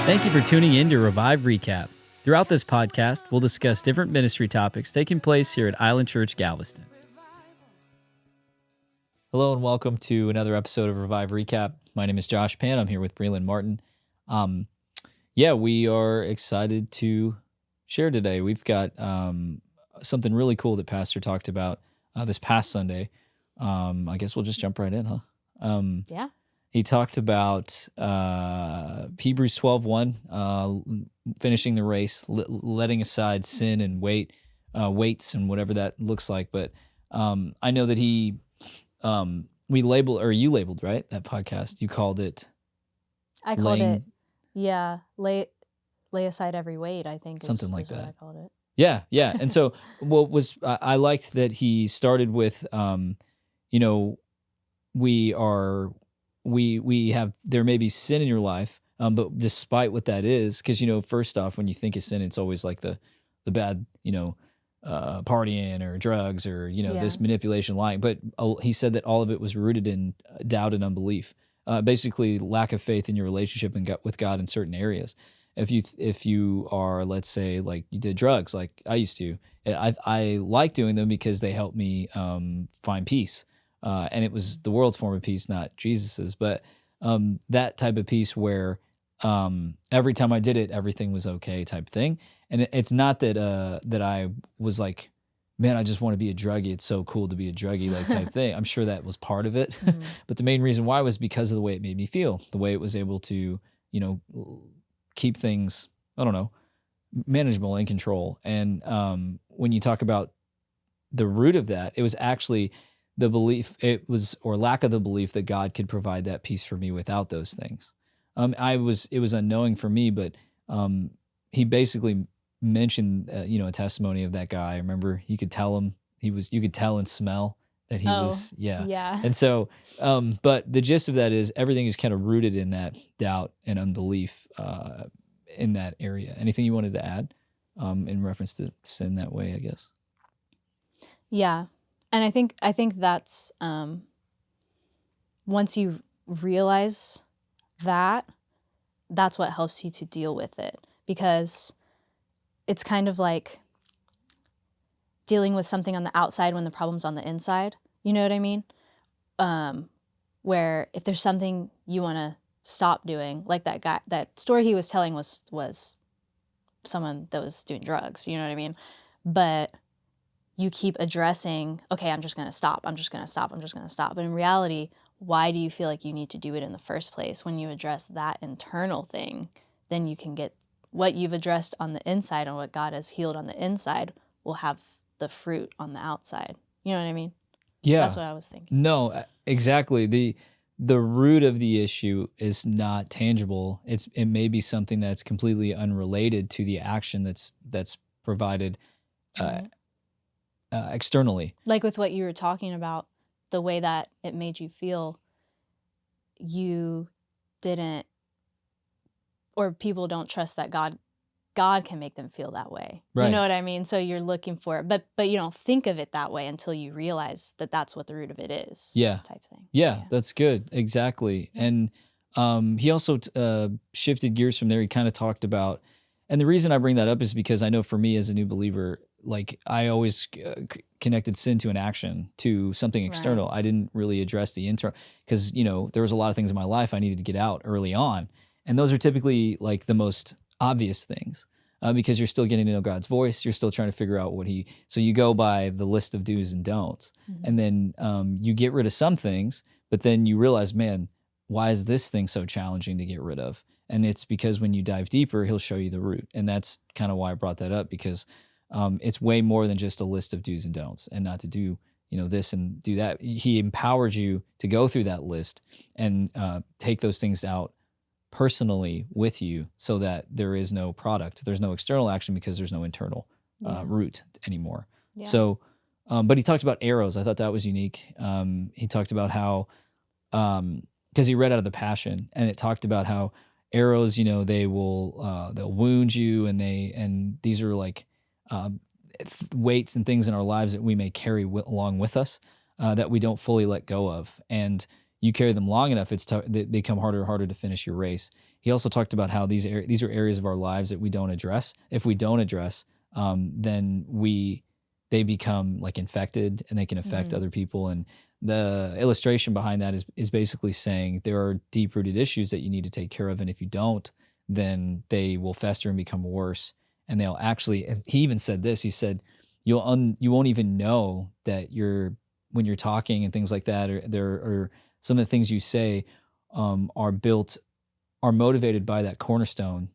Thank you for tuning in to Revive Recap. Throughout this podcast, we'll discuss different ministry topics taking place here at Island Church Galveston. Hello and welcome to another episode of Revive Recap. My name is Josh Pan. I'm here with Breland Martin. We are excited to share today. We've got something really cool that Pastor talked about this past Sunday. I guess we'll just jump right in, huh? Yeah. He talked about Hebrews 12:1, finishing the race, letting aside sin and weights and whatever that looks like. But I know that you labeled, right, that podcast. You called it. I called it, yeah, lay aside every weight, I think. Something like what that. I called it. Yeah. And so I liked that he started with, we have, there may be sin in your life, but despite what that is, because, first off, when you think of sin, it's always like the bad, partying or drugs or, this manipulation, lying. But he said that all of it was rooted in doubt and unbelief, basically lack of faith in your relationship with God in certain areas. If you are, let's say, like you did drugs, like I used to, I like doing them because they help me find peace. And it was the world's form of peace, not Jesus's. But that type of peace where every time I did it, everything was okay type thing. And it's not that I was like, man, I just want to be a druggie. It's so cool to be a druggie, like type thing. I'm sure that was part of it. Mm-hmm. But the main reason why was because of the way it made me feel, the way it was able to, keep things, manageable, in control. And when you talk about the root of that, it was actually the belief, or lack of the belief that God could provide that peace for me without those things. It was unknowing for me, but he basically mentioned, a testimony of that guy. I remember you could tell him you could tell and smell that he was, yeah. And so, but the gist of that is everything is kind of rooted in that doubt and unbelief in that area. Anything you wanted to add in reference to sin that way, I guess? Yeah. And I think that's once you realize that's what helps you to deal with it, because it's kind of like dealing with something on the outside when the problem's on the inside. You know what I mean? Where if there's something you want to stop doing, like that guy, that story he was telling was someone that was doing drugs. You know what I mean? But you keep addressing, okay, I'm just going to stop. But in reality, why do you feel like you need to do it in the first place? When you address that internal thing, then you can get what you've addressed on the inside, and what God has healed on the inside will have the fruit on the outside. You know what I mean? Yeah. That's what I was thinking. No, exactly. The root of the issue is not tangible. It may be something that's completely unrelated to the action that's provided externally. Like with what you were talking about, the way that it made you feel, you didn't, or people don't trust that God can make them feel that way. Right. You know what I mean? So you're looking for it, but you don't think of it that way until you realize that that's what the root of it is. Yeah. Type thing. Yeah, that's good. Exactly. And he also shifted gears from there. He kind of talked about, and the reason I bring that up is because I know for me as a new believer, like I always connected sin to an action, to something external. Right. I didn't really address the internal, because, there was a lot of things in my life I needed to get out early on. And those are typically like the most obvious things because you're still getting to know God's voice. You're still trying to figure out so you go by the list of do's and don'ts. Mm-hmm. And then you get rid of some things, but then you realize, man, why is this thing so challenging to get rid of? And it's because when you dive deeper, he'll show you the root. And that's kind of why I brought that up, because it's way more than just a list of do's and don'ts, and not to do, this and do that. He empowers you to go through that list and take those things out personally with you, so that there is no product. There's no external action because there's no internal root anymore. Yeah. So, but he talked about arrows. I thought that was unique. He talked about how, because he read out of the Passion, and it talked about how arrows, they will, they'll wound you, and these are like weights and things in our lives that we may carry along with us that we don't fully let go of. And you carry them long enough, they become harder and harder to finish your race. he also talked about how these are areas of our lives that we don't address. If we don't address, then they become like infected, and they can affect other people. And the illustration behind that is basically saying there are deep-rooted issues that you need to take care of, and if you don't, then they will fester and become worse. And they'll actually, and he even said this, he said, you won't even know that when you're talking and things like that, or some of the things you say are motivated by that cornerstone,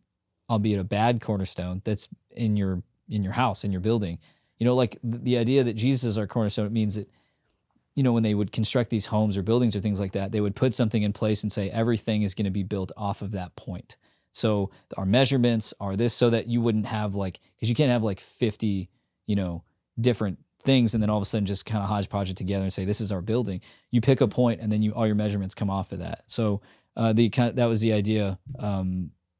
albeit a bad cornerstone that's in your house, in your building. Like the idea that Jesus is our cornerstone, it means that, when they would construct these homes or buildings or things like that, they would put something in place and say everything is going to be built off of that point. So our measurements are this, so that you wouldn't have because you can't have 50, different things and then all of a sudden just kind of hodgepodge it together and say, this is our building. You pick a point and then all your measurements come off of that. So that was the idea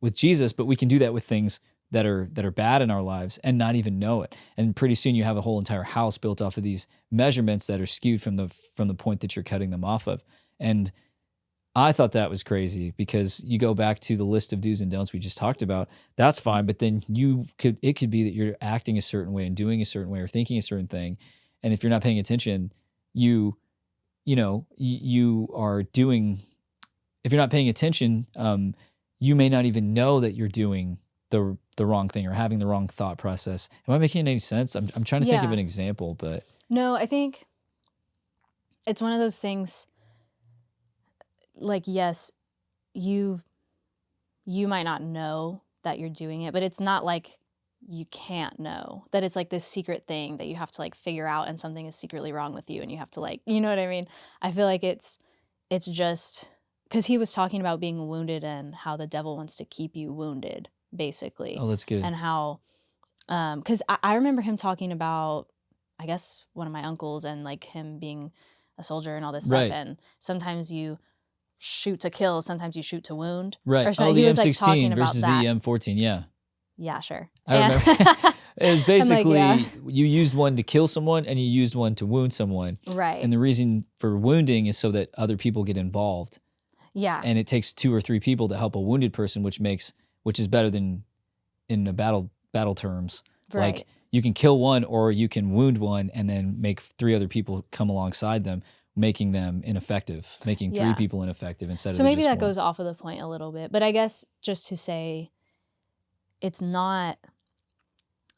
with Jesus, but we can do that with things that are bad in our lives and not even know it. And pretty soon you have a whole entire house built off of these measurements that are skewed from the point that you're cutting them off of. And I thought that was crazy, because you go back to the list of do's and don'ts we just talked about. That's fine, but then it could be that you're acting a certain way and doing a certain way or thinking a certain thing, and if you're not paying attention, you are doing. If you're not paying attention, you may not even know that you're doing the wrong thing or having the wrong thought process. Am I making any sense? I'm trying to think of an example, but no, I think it's one of those things. Yes, you might not know that you're doing it, but it's not like you can't know that it's this secret thing that you have to figure out, and something is secretly wrong with you and you have to you know what I mean? I feel like it's just because he was talking about being wounded and how the devil wants to keep you wounded, basically. Oh, that's good. And how, because I remember him talking about, I guess, one of my uncles and him being a soldier and all this stuff. And sometimes you shoot to kill, sometimes you shoot to wound. Right. Or the he was M16 versus the M14. Yeah. Yeah, sure. I remember. It was basically you used one to kill someone and you used one to wound someone. Right. And the reason for wounding is so that other people get involved. Yeah. And it takes 2 or 3 people to help a wounded person, which is better than in the battle terms. Right. You can kill one or you can wound one and then make 3 other people come alongside them, making them ineffective, making 3 people ineffective instead of so maybe just that one. goes off of the point a little bit, but I guess just to say it's not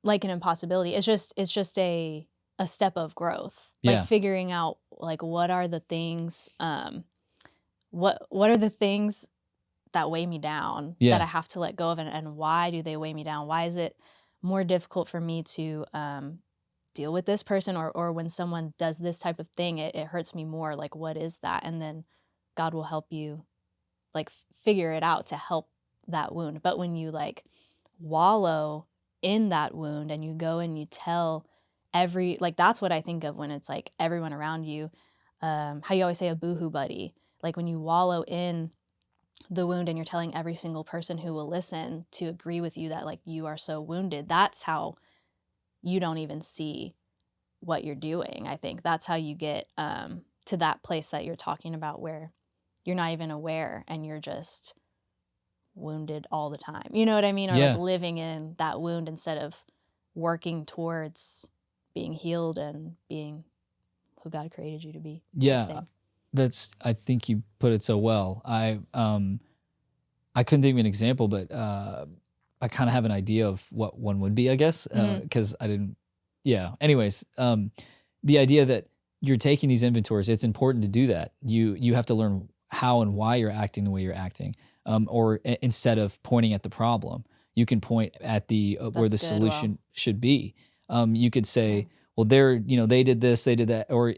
an impossibility. It's just a step of growth. Figuring out what are the things what are the things that weigh me down that I have to let go of, and why do they weigh me down? Why is it more difficult for me to deal with this person, or when someone does this type of thing, it hurts me more? What is that? And then God will help you figure it out to help that wound. But when you wallow in that wound and you go and you tell that's what I think of when it's everyone around you, how you always say a boohoo buddy, when you wallow in the wound and you're telling every single person who will listen to agree with you that you are so wounded, that's how you don't even see what you're doing. I think that's how you get to that place that you're talking about, where you're not even aware and you're just wounded all the time. You know what I mean? Or living in that wound instead of working towards being healed and being who God created you to be. Yeah. I think you put it so well. I couldn't think of an example, but I kind of have an idea of what one would be, I guess, because I didn't. Yeah. Anyways, the idea that you're taking these inventories, it's important to do that. You have to learn how and why you're acting the way you're acting, or instead of pointing at the problem, you can point at where the solution should be. You could say, well, they did this, they did that, or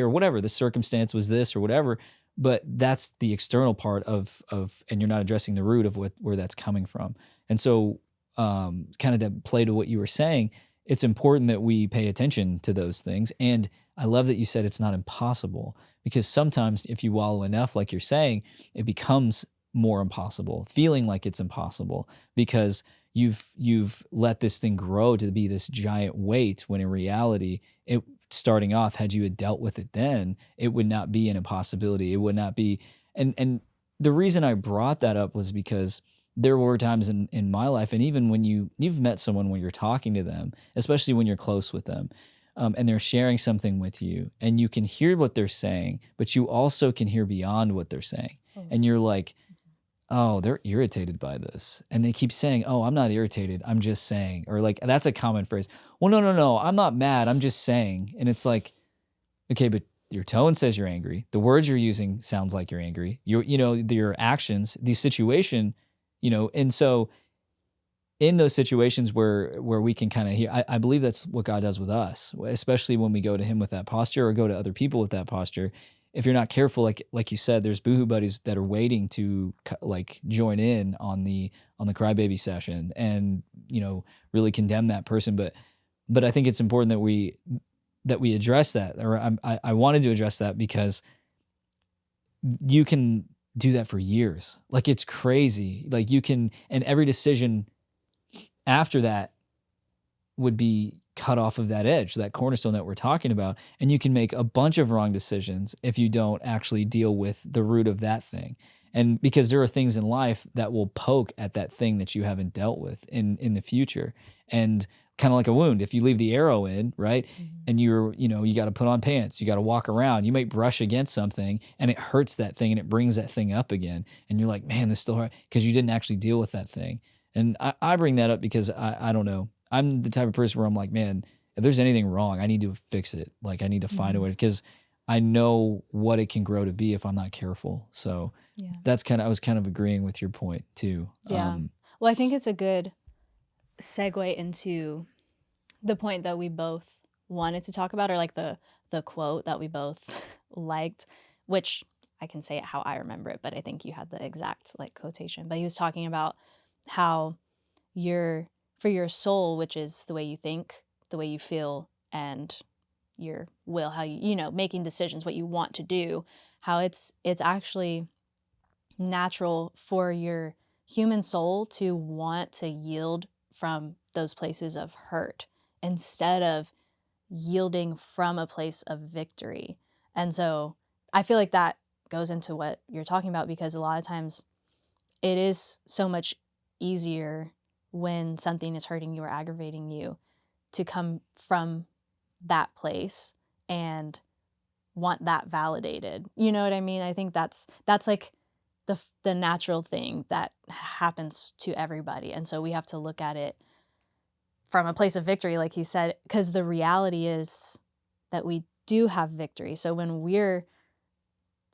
whatever, the circumstance was this or whatever, but that's the external part of, and you're not addressing the root of where that's coming from. And so, kind of to play to what you were saying, it's important that we pay attention to those things. And I love that you said it's not impossible, because sometimes if you wallow enough, like you're saying, it becomes more impossible, feeling like it's impossible, because you've let this thing grow to be this giant weight, when in reality, starting off, had you had dealt with it then, it would not be an impossibility. It would not be. And the reason I brought that up was because there were times in my life, and even when you've met someone, when you're talking to them, especially when you're close with them, and they're sharing something with you, and you can hear what they're saying, but you also can hear beyond what they're saying. And you're like, oh, they're irritated by this. And they keep saying, oh, I'm not irritated, I'm just saying. Or like, that's a common phrase. Well, no, I'm not mad, I'm just saying. And it's like, okay, but your tone says you're angry. The words you're using sounds like you're angry. Your actions, the situation, and so in those situations where we can kind of hear, I believe that's what God does with us, especially when we go to him with that posture or go to other people with that posture. If you're not careful, like you said, there's boohoo buddies that are waiting to like join in on the crybaby session and, really condemn that person. But I think it's important that we address that, or I wanted to address that, because you can do that for years. Like, it's crazy. Like, you can, and every decision after that would be cut off of that edge, that cornerstone that we're talking about. And you can make a bunch of wrong decisions if you don't actually deal with the root of that thing. And because there are things in life that will poke at that thing that you haven't dealt with in the future. And kind of like a wound, if you leave the arrow in, right? And you got to put on pants, you got to walk around, you might brush against something and it hurts that thing and it brings that thing up again. And you're like, man, this still hurt, because you didn't actually deal with that thing. And I bring that up because I don't know. I'm the type of person where I'm like, man, if there's anything wrong, I need to fix it. Like, I need to find a way, because I know what it can grow to be if I'm not careful. So I was kind of agreeing with your point too. Yeah. Well, I think it's a good segue into the point that we both wanted to talk about, or like the quote that we both liked, which I can say it how I remember it, but I think you had the exact like quotation. But he was talking about how for your soul, which is the way you think, the way you feel, and your will, how making decisions, what you want to do, how it's actually natural for your human soul to want to yield from those places of hurt instead of yielding from a place of victory. And so I feel like that goes into what you're talking about, because a lot of times it is so much easier when something is hurting you or aggravating you to come from that place and want that validated. You know what I mean? I think that's like the natural thing that happens to everybody. And so we have to look at it from a place of victory, like he said, because the reality is that we do have victory. So when we're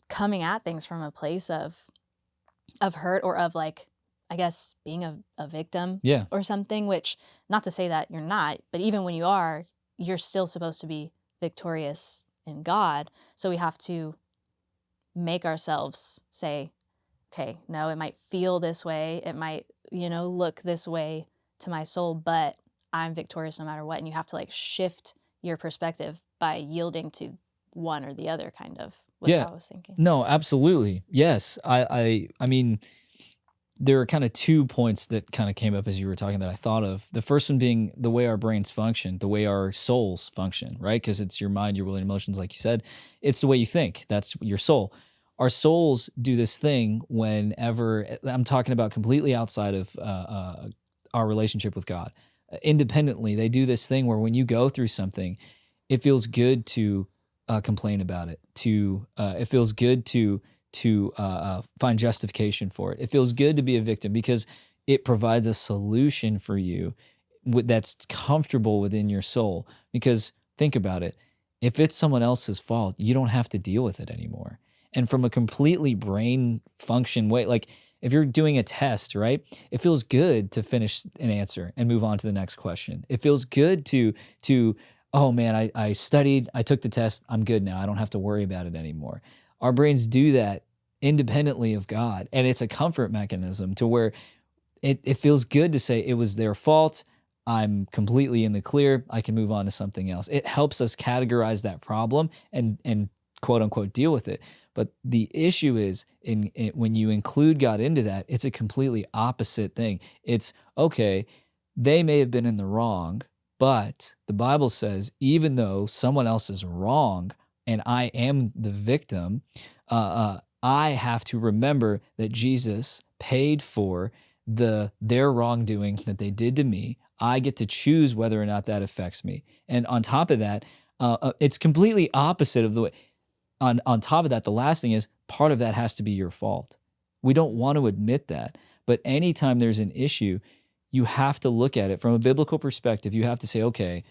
coming at things from a place of hurt, or of like, I guess, being a victim or something, which, not to say that you're not, but even when you are, you're still supposed to be victorious in God. So we have to make ourselves say, okay, no, it might feel this way, it might, look this way to my soul, but I'm victorious no matter what. And you have to like shift your perspective by yielding to one or the other, kind of, was how I was thinking. No, absolutely. Yes. I mean, there are kind of 2 points that kind of came up as you were talking that I thought of. The first one being the way our brains function, the way our souls function, right? Because it's your mind, your will, and emotions, like you said. It's the way you think. That's your soul. Our souls do this thing whenever, I'm talking about completely outside of our relationship with God. Independently, they do this thing where when you go through something, it feels good to complain about it. It feels good to find justification for it. It feels good to be a victim because it provides a solution for you that's comfortable within your soul. Because think about it. If it's someone else's fault, you don't have to deal with it anymore. And from a completely brain function way, like if you're doing a test, right? It feels good to finish an answer and move on to the next question. It feels good to oh man, I studied, I took the test, I'm good now. I don't have to worry about it anymore. Our brains do that independently of God. And it's a comfort mechanism to where it feels good to say it was their fault. I'm completely in the clear. I can move on to something else. It helps us categorize that problem and quote unquote deal with it. But the issue is when you include God into that, it's a completely opposite thing. It's, okay, they may have been in the wrong, but the Bible says even though someone else is wrong and I am the victim, I have to remember that Jesus paid for their wrongdoing that they did to me. I get to choose whether or not that affects me. And on top of that, it's completely opposite of the way. On top of that, the last thing is part of that has to be your fault. We don't want to admit that, but anytime there's an issue, you have to look at it from a biblical perspective. You have to say, okay,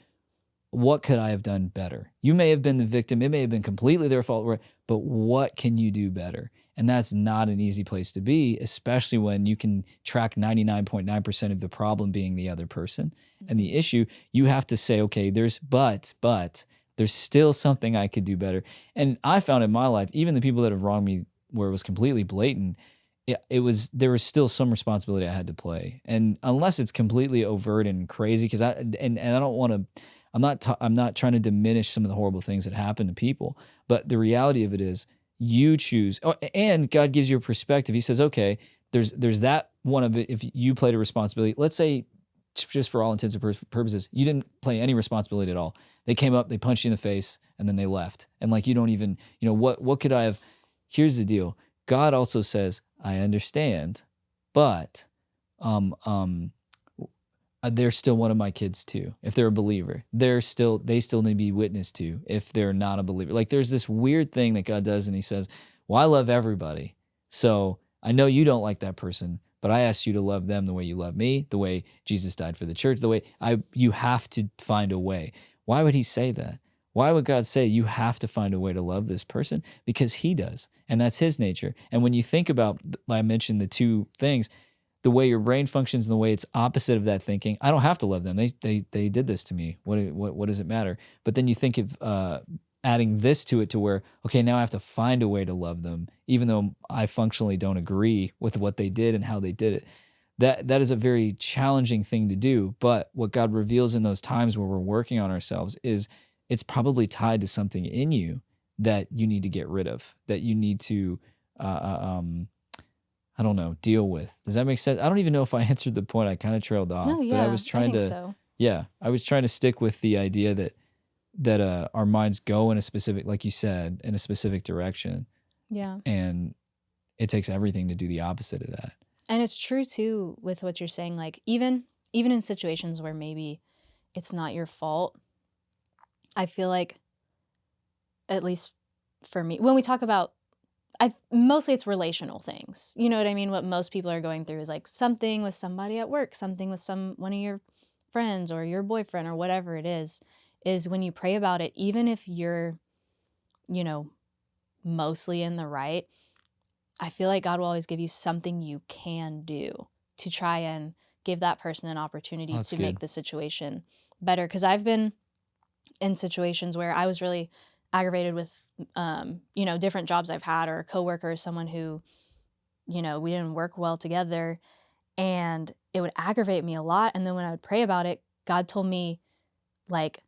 what could I have done better? You may have been the victim. It may have been completely their fault, but what can you do better? And that's not an easy place to be, especially when you can track 99.9% of the problem being the other person and the issue. You have to say, okay, but there's still something I could do better. And I found in my life, even the people that have wronged me where it was completely blatant, there was still some responsibility I had to play. And unless it's completely overt and crazy, because I don't want to, I'm not trying to diminish some of the horrible things that happen to people, but the reality of it is you choose. Oh, and God gives you a perspective. He says, okay, there's that one of it. If you played a responsibility, let's say, just for all intents and purposes, you didn't play any responsibility at all. They came up, they punched you in the face, and then they left. And like, you don't even, what could I have? Here's the deal. God also says, I understand, but they're still one of my kids too. If they're a believer, they still need to be witnessed to if they're not a believer. Like, there's this weird thing that God does, and he says, well, I love everybody. So I know you don't like that person, but I asked you to love them the way you love me, the way Jesus died for the church, the way you have to find a way. Why would he say that? Why would God say you have to find a way to love this person? Because he does, and that's his nature. And when you think about, I mentioned the two things, the way your brain functions and the way it's opposite of that thinking, I don't have to love them. They did this to me. What does it matter? But then you think of adding this to it to where, okay, now I have to find a way to love them, even though I functionally don't agree with what they did and how they did it. That is a very challenging thing to do. But what God reveals in those times where we're working on ourselves is it's probably tied to something in you that you need to get rid of, that you need to, I don't know, deal with. Does that make sense? I don't even know if I answered the point. I kind of trailed off. No, yeah, but I was trying I was trying to stick with the idea that our minds go in a specific, like you said, in a specific direction. Yeah. And it takes everything to do the opposite of that. And it's true too with what you're saying, like even in situations where maybe it's not your fault, I feel like, at least for me, when we talk about, mostly it's relational things. You know what I mean? What most people are going through is like something with somebody at work, something with one of your friends or your boyfriend or whatever it is when you pray about it, even if you're, mostly in the right, I feel like God will always give you something you can do to try and give that person an opportunity to make the situation better. Because I've been in situations where I was really aggravated with, different jobs I've had, or a coworker, or someone who, we didn't work well together, and it would aggravate me a lot. And then when I would pray about it, God told me, like,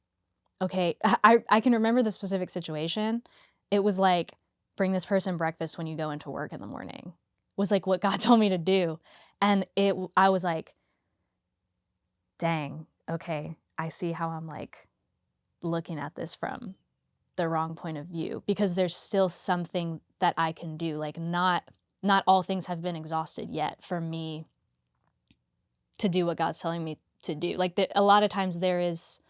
okay, I can remember the specific situation. It was like, bring this person breakfast when you go into work in the morning, was like what God told me to do. And I was like, dang, okay, I see how I'm like looking at this from the wrong point of view, because there's still something that I can do. Like, not all things have been exhausted yet for me to do what God's telling me to do. Like, a lot of times there is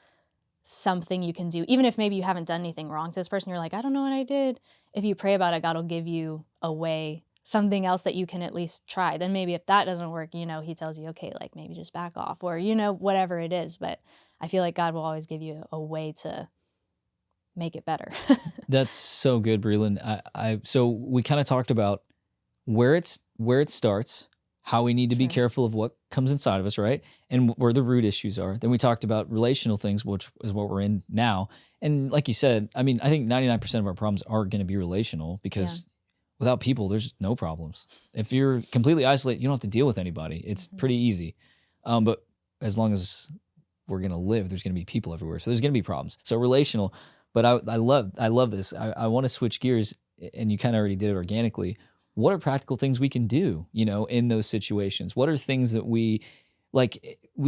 something you can do, even if maybe you haven't done anything wrong to this person. You're like, I don't know what I did. If you pray about it, God will give you a way, something else that you can at least try. Then maybe if that doesn't work, he tells you, okay, like maybe just back off, or, whatever it is. But I feel like God will always give you a way to make it better. That's so good, Breland. So we kind of talked about where it starts, how we need to be careful of what comes inside of us, right? And where the root issues are. Then we talked about relational things, which is what we're in now. And like you said, I mean, I think 99% of our problems are going to be relational, because without people, there's no problems. If you're completely isolated, you don't have to deal with anybody. It's pretty easy. But as long as we're going to live, there's going to be people everywhere. So there's going to be problems. So relational. But I love this. I want to switch gears, and you kind of already did it organically. What are practical things we can do, in those situations? What are things that we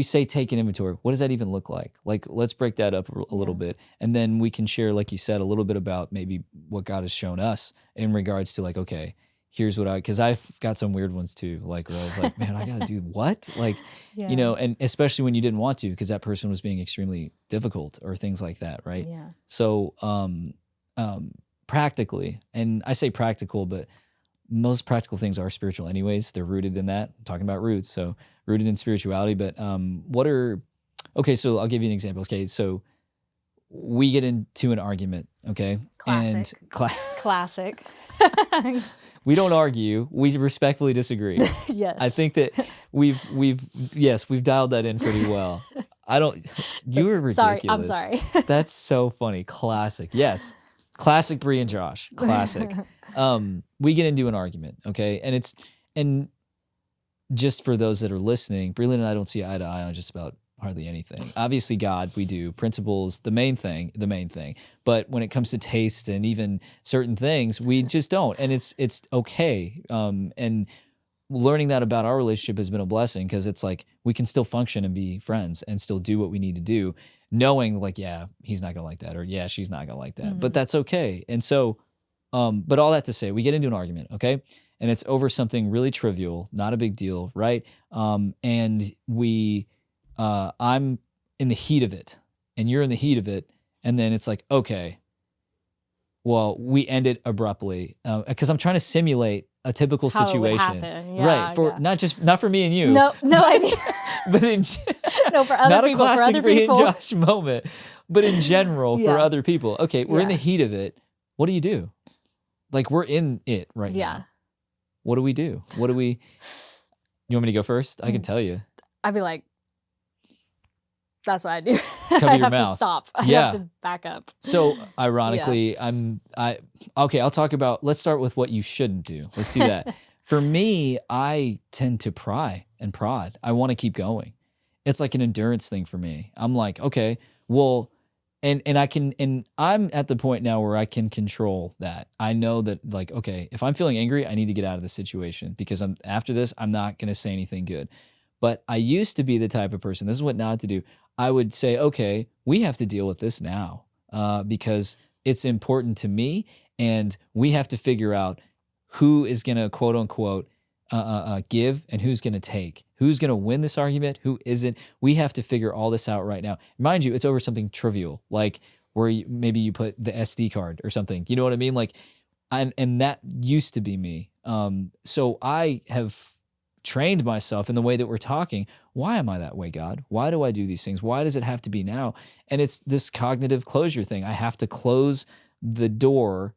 say, take an inventory. What does that even look like? Like, let's break that up a little bit. And then we can share, like you said, a little bit about maybe what God has shown us in regards to, like, okay, here's what because I've got some weird ones too, like where I was like, man, I got to do what? Like, Yeah. you know, and especially when you didn't want to, because that person was being extremely difficult or things like that. Right. Yeah. So, practically, and I say practical, but most practical things are spiritual anyways. They're rooted in that. I'm talking about roots. So rooted in spirituality, but, so I'll give you an example. Okay. So we get into an argument. Okay. Classic. And Classic. we don't argue. We respectfully disagree. Yes. I think that we've dialed that in pretty well. You were ridiculous. Sorry, I'm sorry. That's so funny. Classic. Yes. Classic Bree and Josh. Classic. We get into an argument, okay? And just for those that are listening, Breland and I don't see eye to eye on just about hardly anything. Obviously, God, we do. Principles, the main thing. But when it comes to taste and even certain things, we just don't. And it's okay. And learning that about our relationship has been a blessing because it's like we can still function and be friends and still do what we need to do, knowing like, yeah, he's not going to like that, or yeah, she's not going to like that. Mm-hmm. But that's okay. And so, but all that to say, we get into an argument, okay? And it's over something really trivial, not a big deal, right? And I'm in the heat of it and you're in the heat of it. And then it's like, okay, well, we end it abruptly because I'm trying to simulate a typical How situation. it would happen. Yeah, right. For not for me and you. No, I mean, but no, for other not people. a classic For other Bree people. and Josh moment, but in general for other people. Okay, we're in the heat of it. What do you do? Like we're in it right now. What do we do? You want me to go first? I can tell you. I'd be like, that's what I do. Cover I'd your have mouth. to stop. I have to back up. So ironically, I'll talk about, let's start with what you shouldn't do. Let's do that. For me, I tend to pry and prod. I want to keep going. It's like an endurance thing for me. I'm like, okay, well, and I'm at the point now where I can control that. I know that like, okay, if I'm feeling angry, I need to get out of the situation because after this, I'm not going to say anything good. But I used to be the type of person, this is what not to do. I would say, okay, we have to deal with this now because it's important to me and we have to figure out who is going to quote unquote give and who's going to take. Who's going to win this argument? Who isn't? We have to figure all this out right now. Mind you, it's over something trivial, like where maybe you put the SD card or something. You know what I mean? Like, and that used to be me. So I have trained myself in the way that we're talking. Why am I that way, God? Why do I do these things? Why does it have to be now? And it's this cognitive closure thing. I have to close the door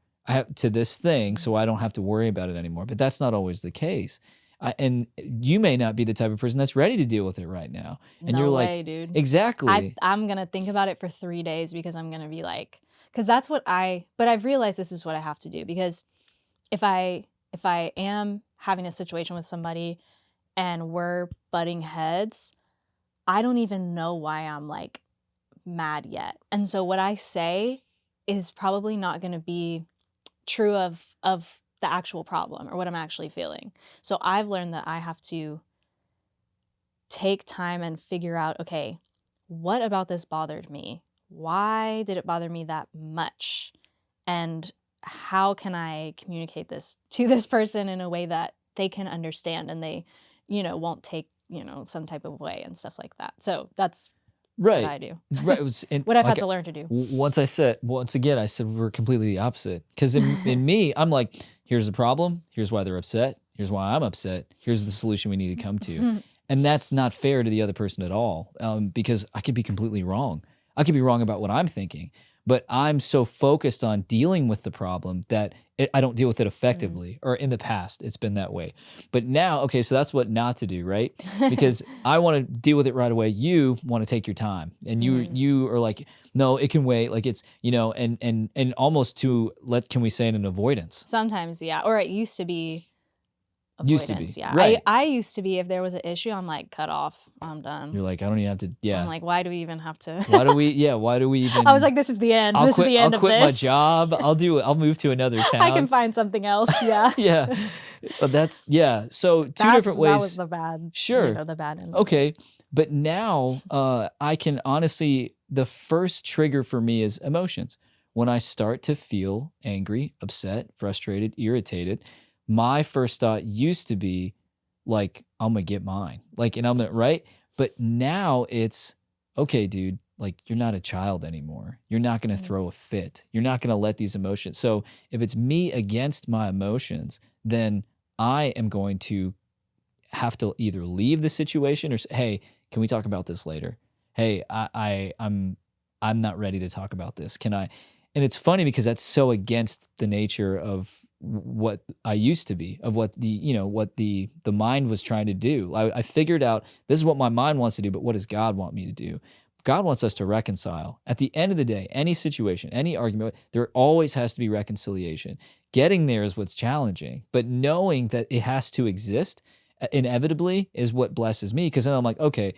to this thing so I don't have to worry about it anymore. But that's not always the case. And you may not be the type of person that's ready to deal with it right now. And no you're way, like, dude. Exactly. I'm going to think about it for 3 days because I'm going to be like, because that's but I've realized this is what I have to do because if I am having a situation with somebody and we're butting heads, I don't even know why I'm like mad yet. And so what I say is probably not going to be true of the actual problem or what I'm actually feeling. So I've learned that I have to take time and figure out, okay, what about this bothered me? Why did it bother me that much? And how can I communicate this to this person in a way that they can understand and they, won't take, some type of way and stuff like that. So that's what I do. Right. What I've had to learn to do. Once again, I said we're completely the opposite. Because in me, I'm like, here's the problem. Here's why they're upset. Here's why I'm upset. Here's the solution we need to come to. And that's not fair to the other person at all because I could be completely wrong. I could be wrong about what I'm thinking. But I'm so focused on dealing with the problem that I don't deal with it effectively. Or in the past, it's been that way. But now, okay, so that's what not to do, right? Because I want to deal with it right away. You want to take your time, and you are like, no, it can wait. Like it's and almost can we say an avoidance? Sometimes, yeah. Or it used to be. Used to be, yeah. right. I used to be, if there was an issue, I'm like, cut off. I'm done. You're like, I don't even have to. Yeah. I'm like, why do we even have to? Why do we even? I was like, this is the end. This is the end of this. I'll quit my job. I'll move to another town. I can find something else. Yeah. Yeah. But So two different ways. That was the bad. Sure. The bad end. Okay. But now I can honestly, the first trigger for me is emotions. When I start to feel angry, upset, frustrated, irritated, my first thought used to be like, I'm gonna get mine. Like, and I'm gonna, right? But now it's, okay, dude, like you're not a child anymore. You're not gonna throw a fit. You're not gonna let these emotions. So if it's me against my emotions, then I am going to have to either leave the situation or say, hey, can we talk about this later? Hey, I'm not ready to talk about this. Can I? And it's funny because that's so against the nature of what I used to be, of what the mind was trying to do. I figured out this is what my mind wants to do, but what does God want me to do? God wants us to reconcile. At the end of the day, any situation, any argument, there always has to be reconciliation. Getting there is what's challenging, but knowing that it has to exist inevitably is what blesses me, because then I'm like, okay,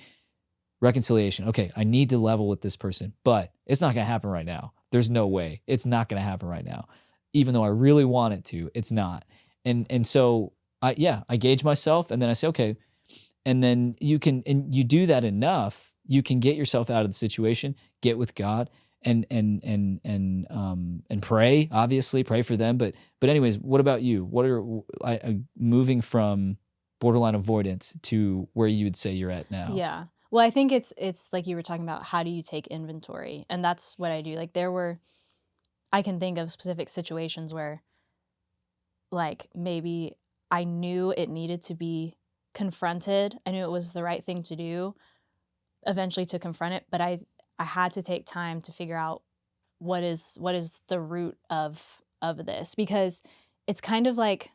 reconciliation. Okay, I need to level with this person, but it's not going to happen right now. There's no way. It's not going to happen right now. Even though I really want it to, it's not. And so I gauge myself, and then I say, okay, and then you do that enough, you can get yourself out of the situation, get with God, and pray. Obviously, pray for them. But anyways, what about you? What are moving from borderline avoidance to where you would say you're at now? Yeah. Well, I think it's like you were talking about, how do you take inventory? And that's what I do. Like I can think of specific situations where like maybe I knew it needed to be confronted. I knew it was the right thing to do eventually to confront it, but I had to take time to figure out what is the root of this, because it's kind of like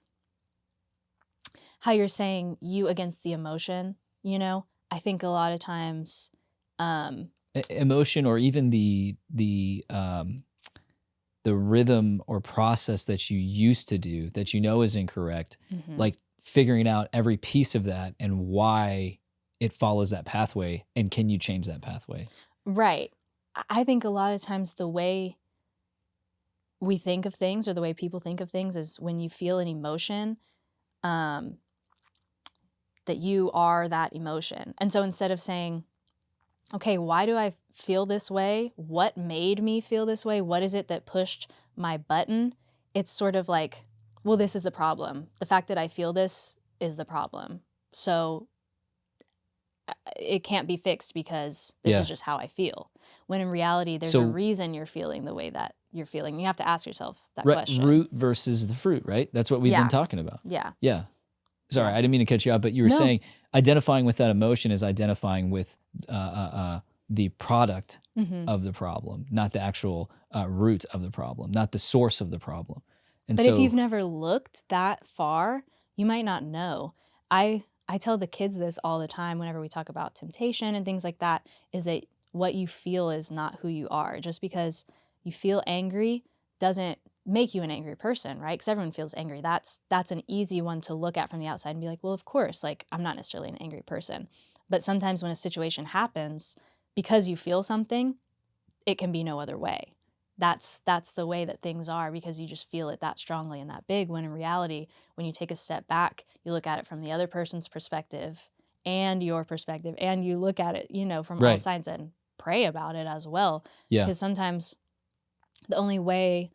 how you're saying you against the emotion, you know? I think a lot of times emotion, or even the rhythm or process that you used to do that you know is incorrect, like figuring out every piece of that and why it follows that pathway, and can you change that pathway? Right. I think a lot of times the way we think of things, or the way people think of things, is when you feel an emotion, that you are that emotion. And so instead of saying, okay, why do I feel this way? What made me feel this way? What is it that pushed my button? It's sort of like, well, this is the problem. The fact that I feel this is the problem. So it can't be fixed because this is just how I feel. When in reality, there's a reason you're feeling the way that you're feeling. You have to ask yourself that question. Root versus the fruit, right? That's what we've been talking about. Yeah. Yeah. Sorry, I didn't mean to cut you out, but you were saying identifying with that emotion is identifying with the product of the problem, not the actual root of the problem, not the source of the problem. And but if you've never looked that far, you might not know. I tell the kids this all the time whenever we talk about temptation and things like that, is that what you feel is not who you are. Just because you feel angry doesn't make you an angry person, right? Because everyone feels angry. That's an easy one to look at from the outside and be like, well, of course, like I'm not necessarily an angry person. But sometimes when a situation happens, because you feel something, it can be no other way. That's the way that things are, because you just feel it that strongly and that big, when in reality, when you take a step back, you look at it from the other person's perspective and your perspective, and you look at it, from all sides, and pray about it as well. Yeah. Because sometimes the only way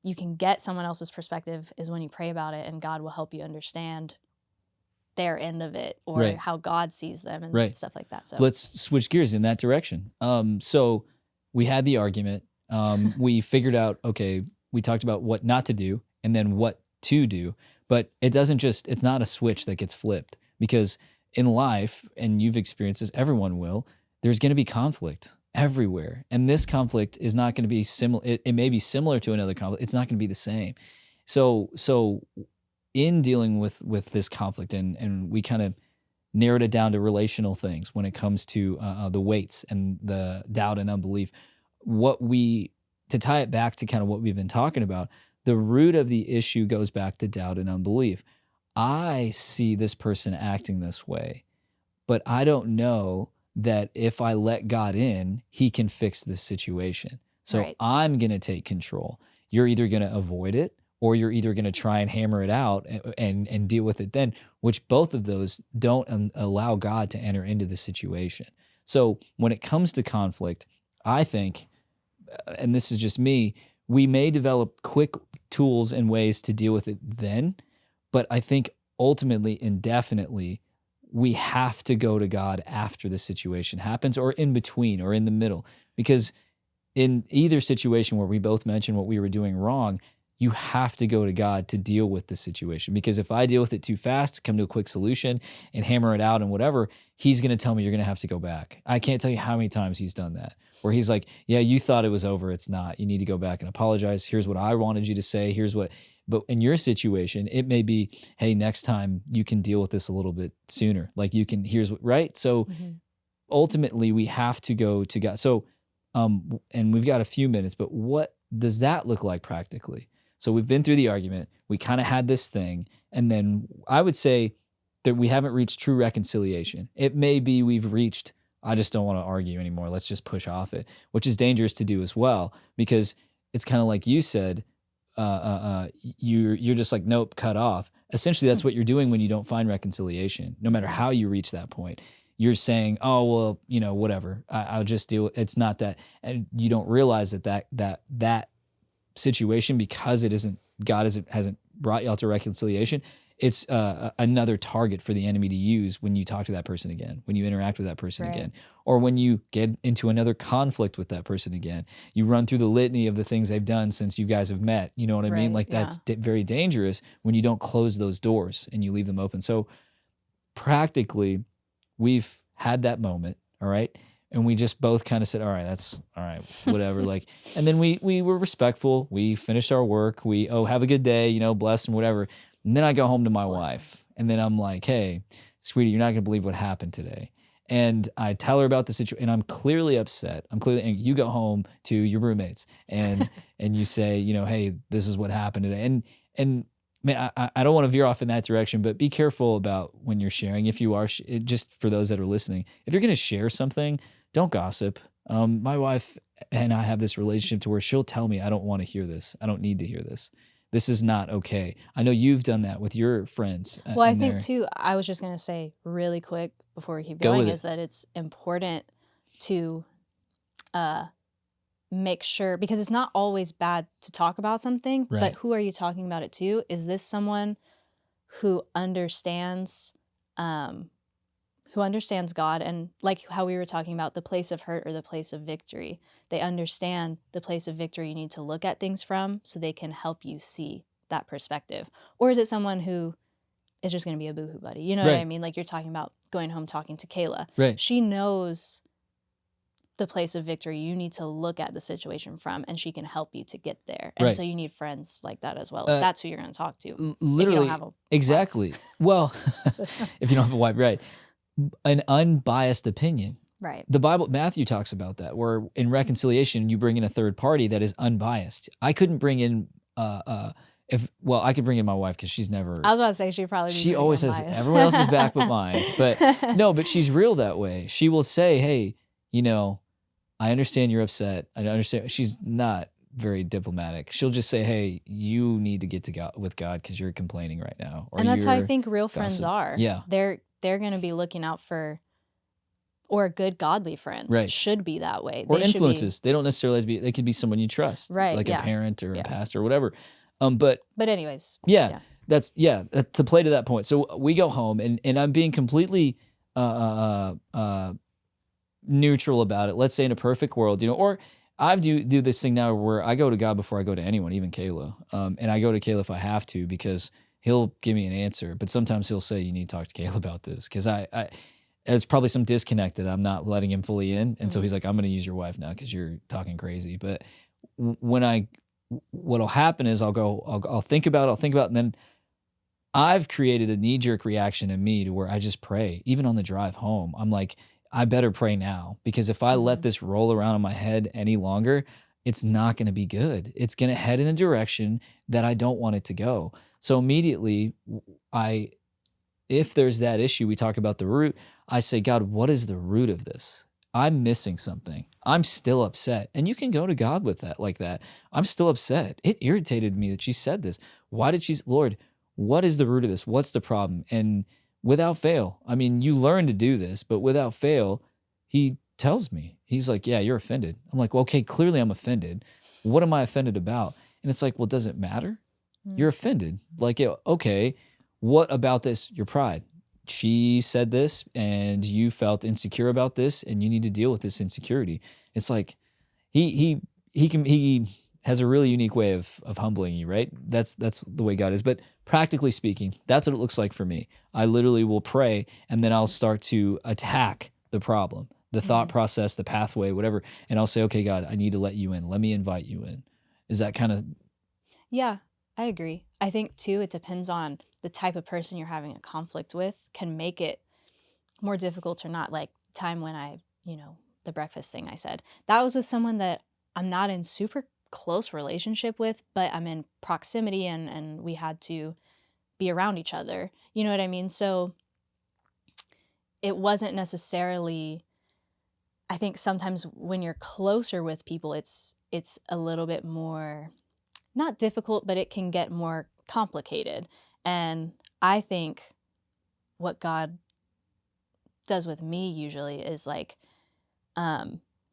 you can get someone else's perspective is when you pray about it, and God will help you understand their end of it, or how God sees them, and stuff like that. So let's switch gears in that direction. So we had the argument. We figured out, okay, we talked about what not to do and then what to do, but it's not a switch that gets flipped, because in life, and you've experienced this, everyone will, there's going to be conflict everywhere. And this conflict is not going to be similar. It may be similar to another conflict. It's not going to be the same. So in dealing with this conflict, and we kind of narrowed it down to relational things when it comes to the weights and the doubt and unbelief, to tie it back to kind of what we've been talking about, the root of the issue goes back to doubt and unbelief. I see this person acting this way, but I don't know that if I let God in, he can fix this situation. So I'm going to take control. You're either going to avoid it, or you're either going to try and hammer it out and deal with it then, which both of those don't allow God to enter into the situation. So when it comes to conflict, I think, and this is just me, we may develop quick tools and ways to deal with it then, But I think ultimately and definitely we have to go to God after the situation happens, or in between, or in the middle. Because in either situation where we both mention what we were doing wrong, you have to go to God to deal with the situation. Because if I deal with it too fast, come to a quick solution and hammer it out and whatever, he's going to tell me you're going to have to go back. I can't tell you how many times he's done that, where he's like, yeah, you thought it was over. It's not. You need to go back and apologize. Here's what I wanted you to say. Here's what. But in your situation, it may be, hey, next time you can deal with this a little bit sooner. Like you can, here's what, right? So ultimately we have to go to God. So, and we've got a few minutes, but what does that look like practically? So we've been through the argument. We kind of had this thing. And then I would say that we haven't reached true reconciliation. It may be we've reached, I just don't want to argue anymore. Let's just push off it, which is dangerous to do as well, because it's kind of like you said, you're just like, nope, cut off. Essentially, that's what you're doing when you don't find reconciliation, no matter how you reach that point. You're saying, oh, well, you know, whatever, I'll just deal. It's not that. And you don't realize that situation, because it isn't, God hasn't brought y'all to reconciliation, it's another target for the enemy to use when you talk to that person again, when you interact with that person again, or when you get into another conflict with that person again. You run through the litany of the things they've done since you guys have met. You know what I mean? Like that's very dangerous when you don't close those doors and you leave them open. So practically, we've had that moment, all right? And we just both kind of said, all right, that's all right, whatever. Like, and then we were respectful. We finished our work. We, have a good day, you know, blessed and whatever. And then I go home to my wife, and then I'm like, hey, sweetie, you're not going to believe what happened today. And I tell her about the situation, and I'm clearly upset. And you go home to your roommates and you say, you know, hey, this is what happened today. And man, I don't want to veer off in that direction, but be careful about when you're sharing. If you are, just for those that are listening, if you're going to share something, don't gossip. My wife and I have this relationship to where she'll tell me, I don't want to hear this. I don't need to hear this. This is not okay. I know you've done that with your friends. Well, I think too, I was just going to say really quick before we keep going, is that it's important to make sure, because it's not always bad to talk about something, but who are you talking about it to? Is this someone who understands God, and like how we were talking about the place of hurt or the place of victory? They understand the place of victory you need to look at things from, so they can help you see that perspective. Or is it someone who is just going to be a boohoo buddy? You know what I mean? Like you're talking about going home talking to Kayla. Right. She knows the place of victory you need to look at the situation from, and she can help you to get there. And so you need friends like that as well. If that's who you're going to talk to. Literally, if you don't have a exactly. Wife. Well, if you don't have a wife, right. An unbiased opinion. Right. The Bible, Matthew talks about that, where in reconciliation, you bring in a third party that is unbiased. I couldn't bring in, I could bring in my wife, because she's never. I was about to say, she always has everyone else's back but mine. But no, but she's real that way. She will say, hey, you know, I understand you're upset. I understand. She's not very diplomatic. She'll just say, hey, you need to get to God with God, because you're complaining right now. Or and that's how I think real friends are. Yeah. They're going to be looking out for, or good godly friends should be that way. Or influences. They don't necessarily have to be, they could be someone you trust. Right. Like a parent or a pastor or whatever. But anyways. That's, to play to that point. So we go home, and I'm being completely neutral about it. Let's say in a perfect world, you know, or I do this thing now where I go to God before I go to anyone, even Kayla. And I go to Kayla if I have to, because he'll give me an answer, but sometimes he'll say, you need to talk to Kayla about this, because it's probably some disconnect that I'm not letting him fully in. And so he's like, I'm going to use your wife now because you're talking crazy. But what'll happen is I'll think about it, and then I've created a knee-jerk reaction in me to where I just pray. Even on the drive home, I'm like, I better pray now, because if I let this roll around in my head any longer, it's not going to be good. It's going to head in a direction that I don't want it to go. So immediately, if there's that issue, we talk about the root. I say, God, what is the root of this? I'm missing something. I'm still upset. And you can go to God with that, like that. I'm still upset. It irritated me that she said this. Why did Lord, what is the root of this? What's the problem? And without fail, I mean, you learn to do this, but without fail, he tells me, he's like, yeah, you're offended. I'm like, well, okay, clearly I'm offended. What am I offended about? And it's like, well, does it matter? You're offended. Like, okay, what about this? Your pride. She said this and you felt insecure about this and you need to deal with this insecurity. It's like he has a really unique way of humbling you, right? That's the way God is. But practically speaking, that's what it looks like for me. I literally will pray and then I'll start to attack the problem, the thought process, the pathway, whatever. And I'll say, okay, God, I need to let you in. Let me invite you in. Is that kind of... Yeah, I agree. I think too, it depends on the type of person you're having a conflict with can make it more difficult or not. Like time when the breakfast thing I said, that was with someone that I'm not in super close relationship with, but I'm in proximity and we had to be around each other. You know what I mean? So it wasn't necessarily, I think sometimes when you're closer with people, it's a little bit more, not difficult, but it can get more complicated. And I think what God does with me usually is like,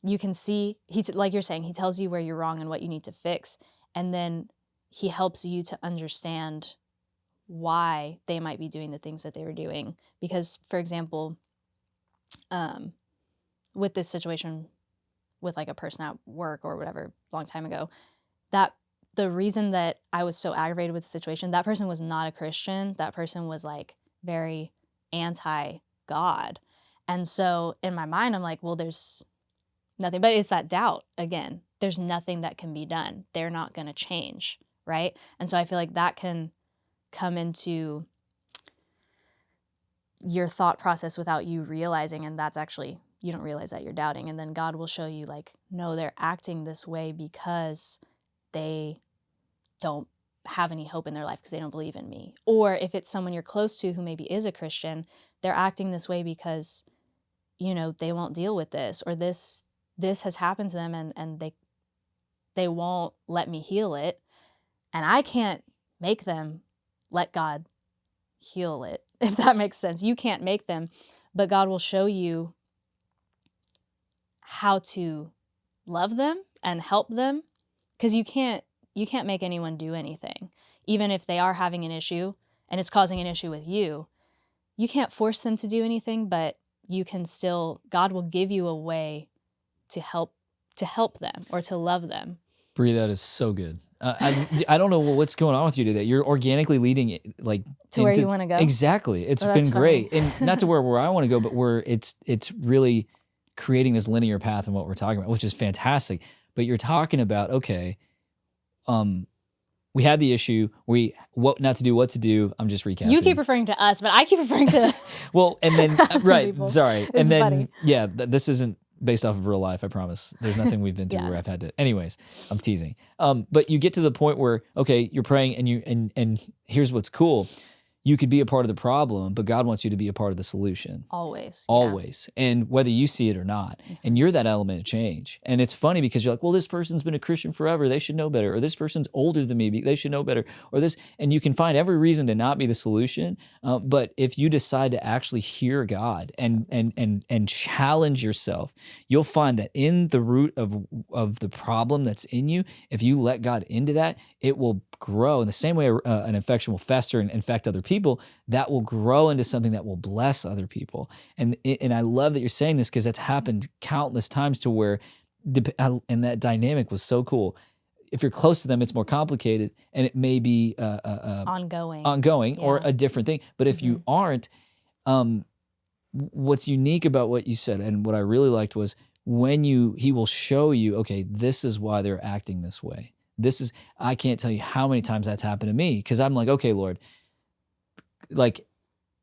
you can see, he's like you're saying, he tells you where you're wrong and what you need to fix. And then he helps you to understand why they might be doing the things that they were doing. Because, for example, with this situation with like a person at work or whatever, long time ago, that the reason that I was so aggravated with the situation, that person was not a Christian. That person was like very anti-God. And so in my mind, I'm like, well, there's nothing, but it's that doubt again. There's nothing that can be done. They're not going to change, right? And so I feel like that can come into your thought process without you realizing, and that's actually, you don't realize that you're doubting. And then God will show you like, no, they're acting this way because they don't have any hope in their life because they don't believe in me. Or if it's someone you're close to who maybe is a Christian, they're acting this way because, they won't deal with this, or this has happened to them and they won't let me heal it. And I can't make them let God heal it, if that makes sense. You can't make them, but God will show you how to love them and help them, because you can't make anyone do anything. Even if they are having an issue and it's causing an issue with you, you can't force them to do anything, but you can still, God will give you a way to help them or to love them. Bree, that is so good. I don't know what's going on with you today. You're organically leading it like to where you want to go. Exactly. It's been great. And not to where I want to go, but where it's really creating this linear path in what we're talking about, which is fantastic. But you're talking about, okay, we had the issue. What not to do, what to do. I'm just recapping. You keep referring to us, but I keep referring to well, and then right, people. Sorry, It's and then funny. Yeah, this isn't based off of real life. I promise. There's nothing we've been through Yeah. where I've had to. Anyways, I'm teasing. But you get to the point where okay, you're praying, and here's what's cool. You could be a part of the problem, but God wants you to be a part of the solution. Always. Always. And whether you see it or not. And you're that element of change. And it's funny because you're like, well, this person's been a Christian forever. They should know better. Or this person's older than me. They should know better. Or this. And you can find every reason to not be the solution. But if you decide to actually hear God and challenge yourself, you'll find that in the root of the problem that's in you, if you let God into that, it will grow. In the same way an infection will fester and infect other people, that will grow into something that will bless other people. And I love that you're saying this because that's happened countless times to where, and that dynamic was so cool. If you're close to them, it's more complicated and it may be ongoing or a different thing. But if you aren't, what's unique about what you said and what I really liked was he will show you, okay, this is why they're acting this way. I can't tell you how many times that's happened to me because I'm like, okay, Lord, like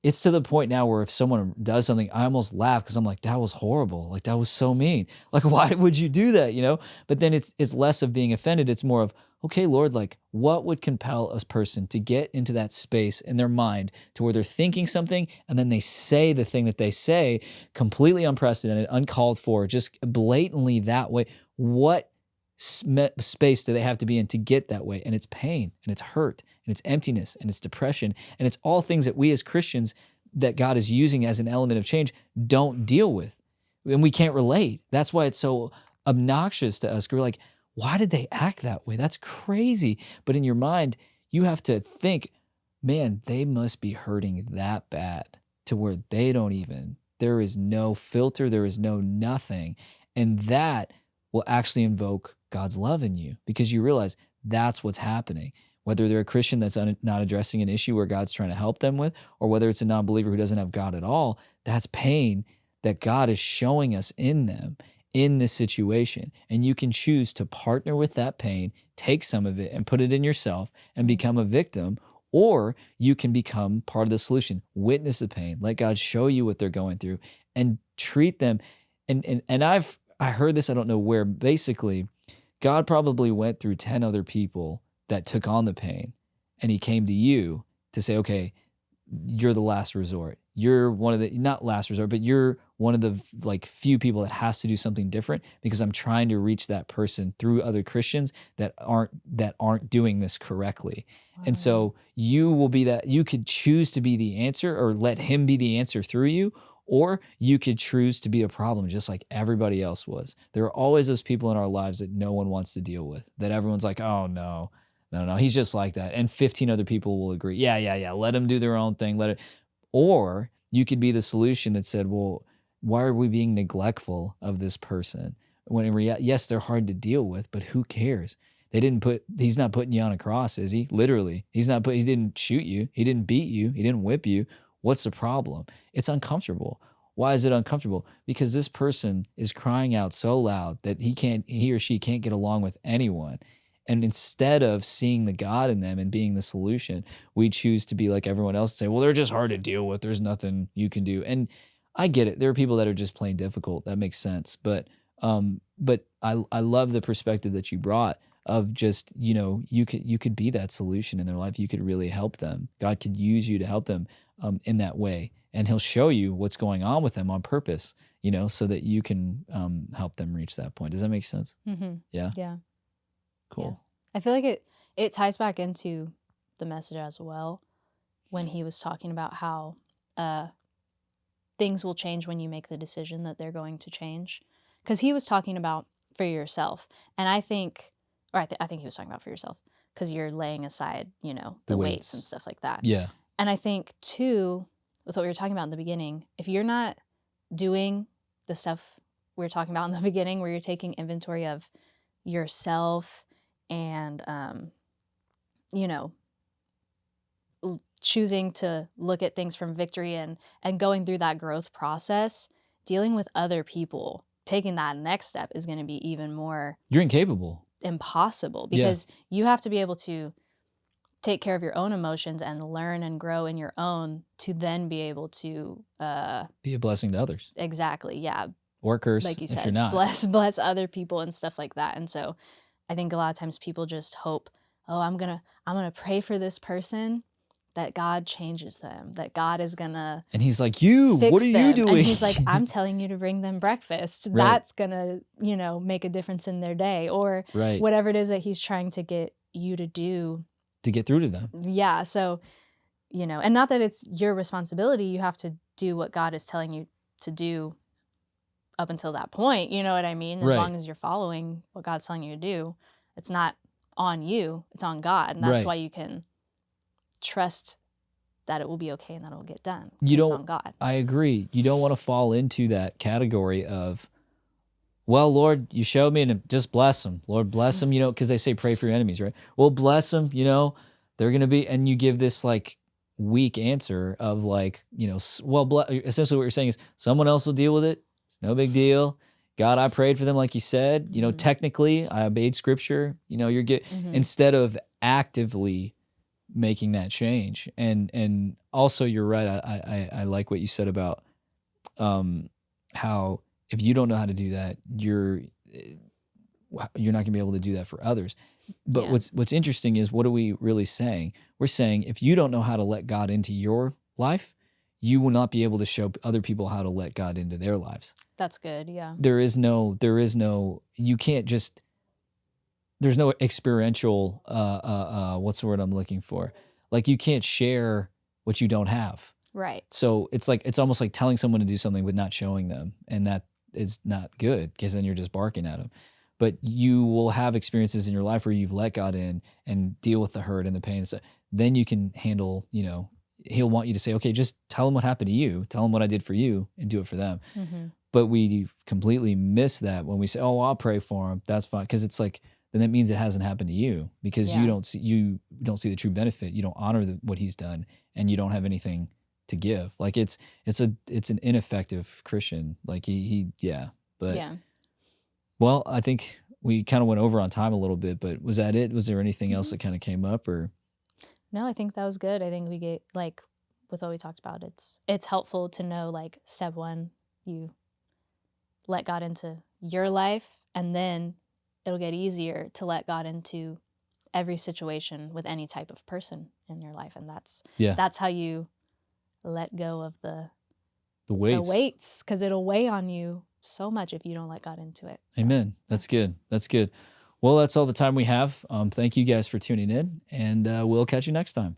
it's to the point now where if someone does something, I almost laugh because I'm like, that was horrible. Like that was so mean. Like, why would you do that? But then it's less of being offended. It's more of, okay, Lord, like what would compel a person to get into that space in their mind to where they're thinking something and then they say the thing that they say completely unprecedented, uncalled for, just blatantly that way. What space do they have to be in to get that way? And it's pain and it's hurt and it's emptiness and it's depression and it's all things that we as Christians that God is using as an element of change don't deal with, and we can't relate. That's why it's so obnoxious to us. We're like, why did they act that way? That's crazy. But in your mind, you have to think, man, they must be hurting that bad to where they don't even, there is no filter, there is no nothing. And that will actually invoke God's love in you because you realize that's what's happening. Whether they're a Christian that's not addressing an issue where God's trying to help them with, or whether it's a non-believer who doesn't have God at all, that's pain that God is showing us in them in this situation. And you can choose to partner with that pain, take some of it and put it in yourself and become a victim, or you can become part of the solution. Witness the pain, let God show you what they're going through and treat them. And I heard this, I don't know where, basically, God probably went through 10 other people that took on the pain, and he came to you to say, okay, you're the last resort. You're one of the, not last resort, but you're one of the like few people that has to do something different because I'm trying to reach that person through other Christians that aren't doing this correctly. Wow. And so you will be that, you could choose to be the answer or let him be the answer through you, or you could choose to be a problem just like everybody else was. There are always those people in our lives that no one wants to deal with, that everyone's like, oh no, he's just like that. And 15 other people will agree. Yeah. Let them do their own thing. Or you could be the solution that said, well, why are we being neglectful of this person? When in reality, yes, they're hard to deal with, but who cares? He's not putting you on a cross, is he? Literally. He didn't shoot you. He didn't beat you. He didn't whip you. What's the problem? It's uncomfortable. Why is it uncomfortable? Because this person is crying out so loud that he or she can't get along with anyone. And instead of seeing the God in them and being the solution, we choose to be like everyone else and say, well, they're just hard to deal with. There's nothing you can do. And I get it. There are people that are just plain difficult. That makes sense. But I love the perspective that you brought of just, you could be that solution in their life. You could really help them. God could use you to help them in that way. And he'll show you what's going on with them on purpose, so that you can help them reach that point. Does that make sense? Mm-hmm. Yeah. Yeah. Cool. Yeah. I feel like it ties back into the message as well when he was talking about how things will change when you make the decision that they're going to change. Because he was talking about for yourself. And I think he was talking about for yourself because you're laying aside, the weights and stuff like that. Yeah. And I think, too, with what we were talking about in the beginning, if you're not doing the stuff we were talking about in the beginning where you're taking inventory of yourself and, choosing to look at things from victory and going through that growth process, dealing with other people, taking that next step is going to be even more... You're incapable. Impossible, because you have to be able to take care of your own emotions and learn and grow in your own to then be able to... be a blessing to others. Exactly, yeah. Or curse, like you said, if you're not. Bless other people and stuff like that. And so I think a lot of times people just hope, oh, I'm gonna pray for this person, that God changes them, that God is gonna... And he's like, what are you doing? And he's like, I'm telling you to bring them breakfast. Right. That's gonna, make a difference in their day, or whatever it is that he's trying to get you to do. To get through to them. Yeah, so, and not that it's your responsibility. You have to do what God is telling you to do up until that point, you know what I mean? As long as you're following what God's telling you to do, it's not on you, it's on God. And that's why you can trust that it will be okay and that it will get done. It's on God. I agree. You don't want to fall into that category of, well, Lord, you showed me and just bless them. Lord, bless them, because they say pray for your enemies, right? Well, bless them, they're going to be, and you give this like weak answer of like, essentially what you're saying is someone else will deal with it. It's no big deal. God, I prayed for them like you said. Technically, I obeyed scripture. You're good. Instead of actively making that change. And also, you're right. I like what you said about how if you don't know how to do that, you're not going to be able to do that for others. But what's interesting is, what are we really saying? We're saying if you don't know how to let God into your life, you will not be able to show other people how to let God into their lives. That's good, yeah. There's no, you can't just, there's no experiential, what's the word I'm looking for? Like, you can't share what you don't have. Right. So it's almost like telling someone to do something but not showing them. And that is not good, because then you're just barking at them. But you will have experiences in your life where you've let God in and deal with the hurt and the pain and stuff. then you can handle, he'll want you to say, okay, just tell him what happened to you, tell him what I did for you, and do it for them. Mm-hmm. But we completely miss that when we say, oh, I'll pray for him. That's fine. Because it's like, then that means it hasn't happened to you, because you don't see the true benefit. You don't honor what he's done, and you don't have anything to give. Like it's an ineffective Christian. Like but Yeah. well, I think we kind of went over on time a little bit, but was that it? Was there anything else that kind of came up, or? No, I think that was good. I think we get, like, with what we talked about, it's helpful to know, like, step one, you let God into your life, and then it'll get easier to let God into every situation with any type of person in your life. And that's how you let go of the weights, because it'll weigh on you so much if you don't let God into it. So. Amen. That's good. That's good. Well, that's all the time we have. Thank you guys for tuning in, and we'll catch you next time.